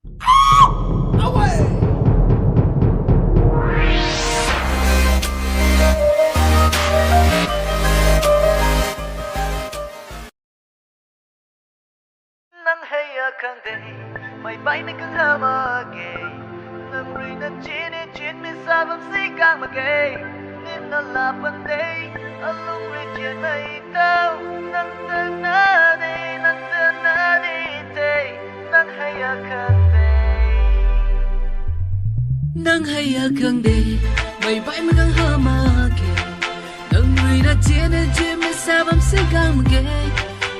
nắng hay ở khang day mây bay nơi cơn hơ mơ gay nắng rì nắng chia nên chuyện mình xa vẫn si càng mà gay nên nó là vấn đề ở lúc rì chuyện mây tao nắng tên nó đi nắng tên nó đi đây nắng hay ở khang day nắng hay ở khang day mây bay nơi cơn hơ mơ gay nắng rì nắng chia nên chuyện mình xa vẫn si càng mà gay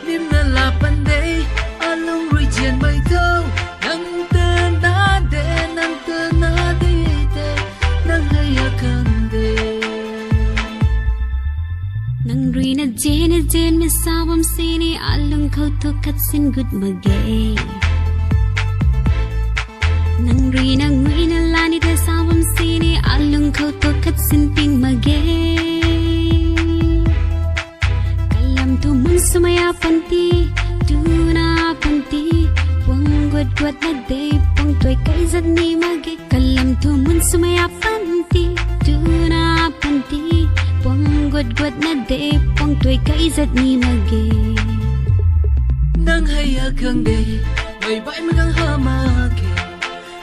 nên nó là vấn đề alung region mai thâu nang tên na de nang tên na đi de nang hay akan de nang ri na jen mi sabam sini alung khâu thô cắt xin good magay nang ri na ngui na lani de sabam sini alung khâu thô cắt xin ping magay kalam tu mun sumaya panti Tuna panti Wang guat na day Pang tuay kay zat ni magay Kalam tumun sumaya panti Tuna panti Wang guat na day Pang tuay kay zat ni magay nang hay akan day may bay magang hamagay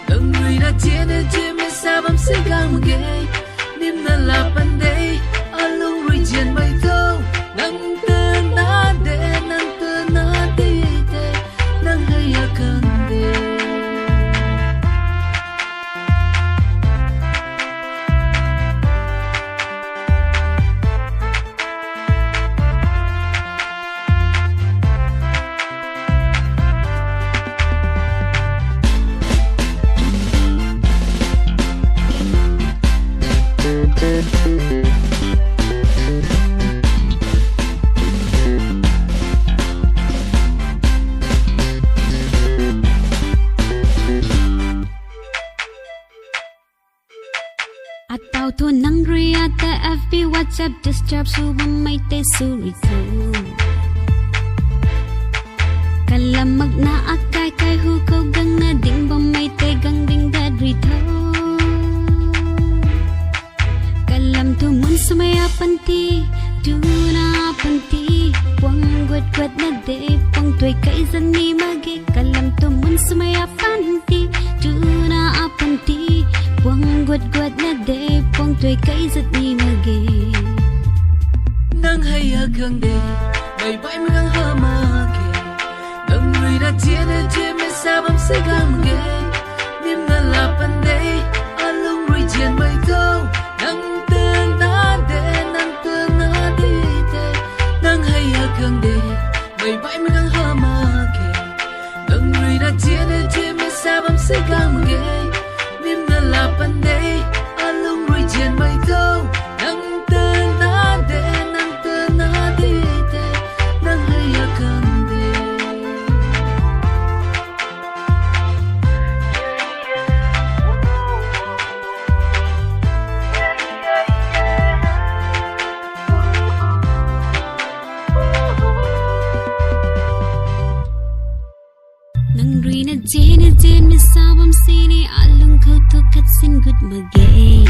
nang rì na chia may sabam sigang magay nim na lapan day alung region may thâu nang tên na de nang tên na đi de nang hay akan day Ataw to nang ri ata FB WhatsApp disturb subam may te suri to Kalamag na akay kay hukaw gang na ding bam may te gang ding dad rito Kalam to mun sumaya panti Tuna panti Wang guat na de Pang tuay kay zan ni magi Kalam to mun sumaya panti Tuna panti Wang guat na de Pang tuay kay zat ni magi nang hay akan day may bay magang hamagay nang rì na chia may sabam sigang magay nim na lapan day alung region may thâu nang tên na de nang tên na đi de nang hay akan day may bay magang hamagay nang rì na chia may sabam sigang magay nim na lapan day alung region may thâu nang tên na de nang tên na đi de nang hay akan day Nang ri na jen mi sabam sini alung khâu thô cắt xin good magay